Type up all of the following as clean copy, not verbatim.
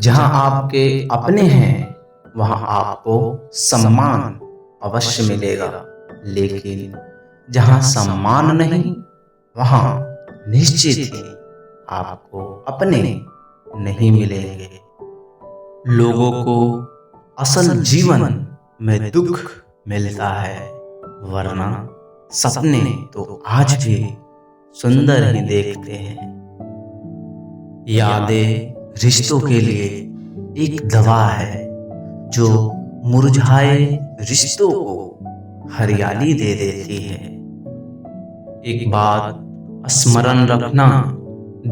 जहां आपके अपने हैं वहां आपको सम्मान अवश्य मिलेगा, लेकिन जहां सम्मान नहीं वहां निश्चित ही आपको अपने नहीं मिलेंगे। लोगों को असल जीवन में दुख मिलता है, वरना सपने तो आज भी सुंदर ही देखते हैं। यादें रिश्तों के लिए एक दवा है जो मुरझाए रिश्तों को हरियाली दे देती है। एक बात स्मरण रखना,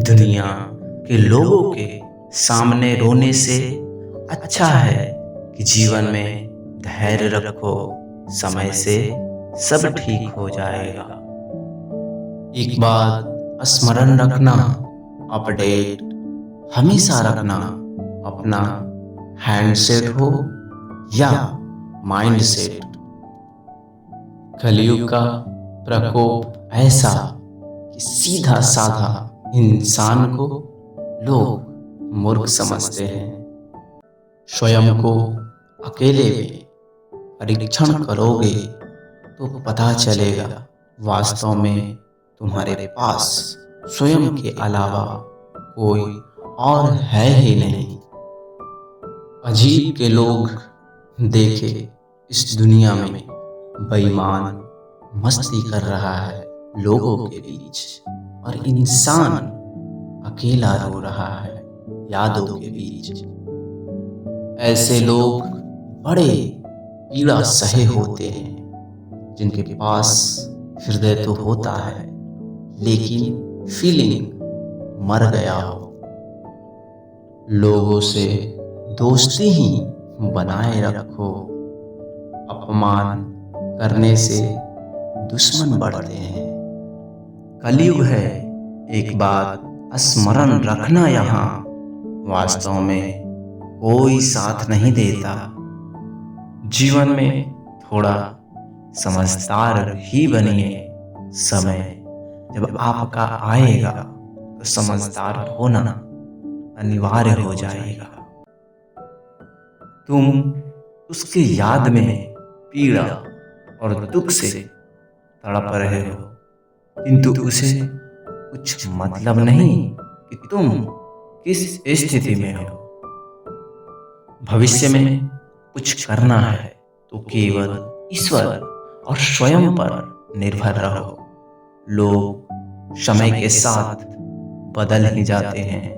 दुनिया के लोगों के सामने रोने से अच्छा है कि जीवन में धैर्य रखो, समय से सब ठीक हो जाएगा। एक बात स्मरण रखना, अपडेट हमेशा रखना, अपना हैंडसेट हो या माइंडसेट। कलयुग का प्रकोप ऐसा कि सीधा साधा इंसान को लोग मूर्ख समझते हैं। स्वयं को अकेले में परीक्षण करोगे तो पता चलेगा वास्तव में तुम्हारे पास स्वयं के अलावा कोई और है ही नहीं। अजीब के लोग देखे इस दुनिया में बेईमान मस्ती कर रहा है लोगों के बीच, और इंसान अकेला रो रहा है यादों के बीच। ऐसे लोग बड़े पीड़ा सहे होते हैं जिनके पास हृदय तो होता है लेकिन फीलिंग मर गया हो। लोगों से दोस्ती ही बनाए रखो, अपमान करने से दुश्मन बढ़ते हैं। कलयुग है, एक बात स्मरण रखना, यहाँ वास्तव में कोई साथ नहीं देता। जीवन में थोड़ा समझदार ही बनिए, समय जब आपका आएगा तो समझदार होना अनिवार्य हो जाएगा। तुम उसके याद में पीड़ा और दुख से तड़प रहे हो, किंतु उसे कुछ मतलब नहीं कि तुम किस स्थिति में हो। भविष्य में कुछ करना है तो केवल ईश्वर और स्वयं पर निर्भर रहो। लोग समय के साथ बदल ही जाते हैं।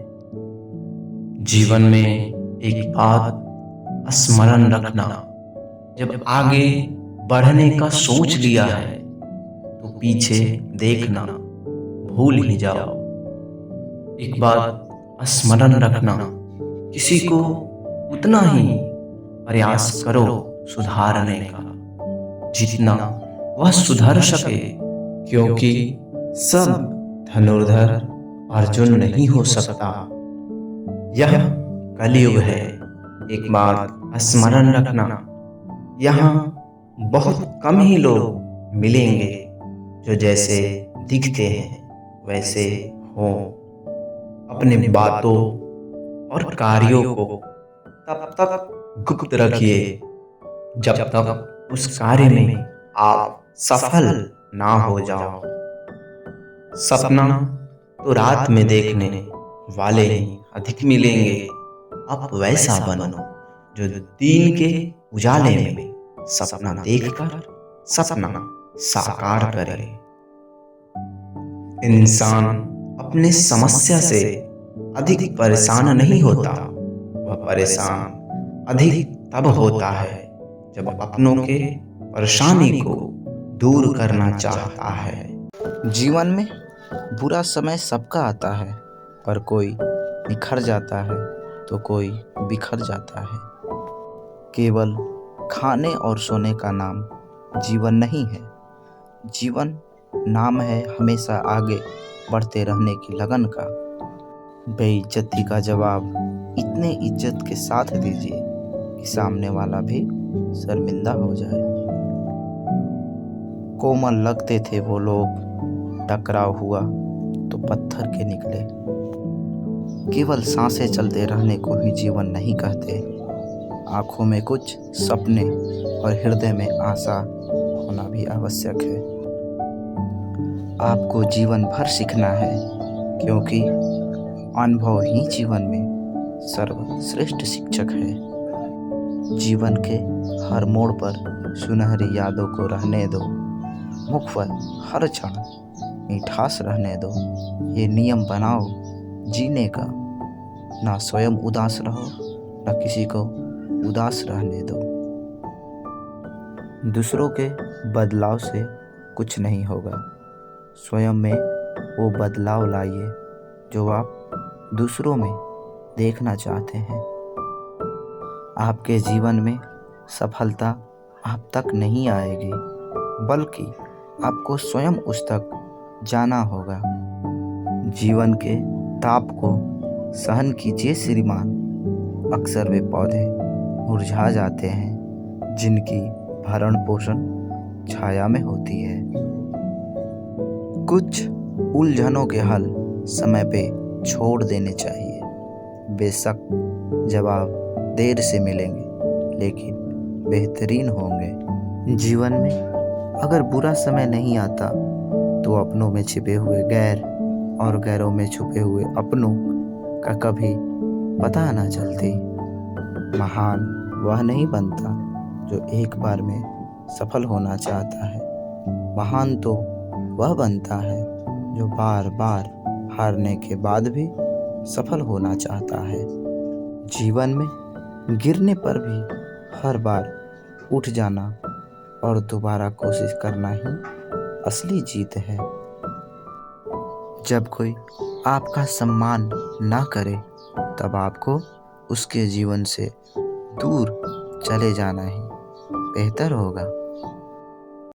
जीवन में एक बात स्मरण रखना, जब आगे बढ़ने का सोच लिया है तो पीछे देखना भूल ही जाओ। एक बात स्मरण रखना, किसी को उतना ही प्रयास करो सुधारने का जितना वह सुधर सके, क्योंकि सब धनुर्धर अर्जुन नहीं हो सकता। यह कलयुग है, एक बात स्मरण रखना, यहाँ बहुत कम ही लोग मिलेंगे जो जैसे दिखते हैं वैसे हों। अपने बातों और कार्यों को तब तक गुप्त रखिए जब तक उस कार्य में आप सफल ना हो जाओ। सपना तो रात में देखने वाले ही अधिक मिलेंगे, अब वैसा बनो जो दिन के उजाले में सपना देखकर सपना साकार करे। इंसान अपने समस्या से अधिक परेशान नहीं होता, वह परेशान अधिक तब होता है जब अपनों के परेशानी को दूर करना चाहता है। जीवन में बुरा समय सबका आता है, पर कोई निखर जाता है तो कोई बिखर जाता है। केवल खाने और सोने का नाम जीवन नहीं है। जीवन नाम है हमेशा आगे बढ़ते रहने की लगन का। बेइज्जती का जवाब इतने इज्जत के साथ दीजिए कि सामने वाला भी शर्मिंदा हो जाए। कोमल लगते थे वो लोग, टकराव हुआ तो पत्थर के निकले। केवल सांसें चलते रहने को ही जीवन नहीं कहते। आँखों में कुछ सपने और हृदय में आशा होना भी आवश्यक है। आपको जीवन भर सीखना है, क्योंकि अनुभव ही जीवन में सर्वश्रेष्ठ शिक्षक है। जीवन के हर मोड़ पर सुनहरी यादों को रहने दो, मुख पर हर क्षण मिठास रहने दो। ये नियम बनाओ जीने का, ना स्वयं उदास रहो, ना किसी को उदास रहने दो। दूसरों के बदलाव से कुछ नहीं होगा, स्वयं में वो बदलाव लाइए जो आप दूसरों में देखना चाहते हैं। आपके जीवन में सफलता आप तक नहीं आएगी, बल्कि आपको स्वयं उस तक जाना होगा। जीवन के ताप को सहन कीजिए श्रीमान। अक्सर वे पौधे मुरझा जाते हैं जिनकी भरण पोषण छाया में होती है। कुछ उलझनों के हल समय पे छोड़ देने चाहिए। बेशक जवाब देर से मिलेंगे, लेकिन बेहतरीन होंगे। जीवन में अगर बुरा समय नहीं आता तो अपनों में छिपे हुए गैर और गैरों में छुपे हुए अपनों का कभी पता न चलती। महान वह नहीं बनता जो एक बार में सफल होना चाहता है, महान तो वह बनता है जो बार बार हारने के बाद भी सफल होना चाहता है। जीवन में गिरने पर भी हर बार उठ जाना और दोबारा कोशिश करना ही असली जीत है। जब कोई आपका सम्मान ना करे तब आपको उसके जीवन से दूर चले जाना ही बेहतर होगा।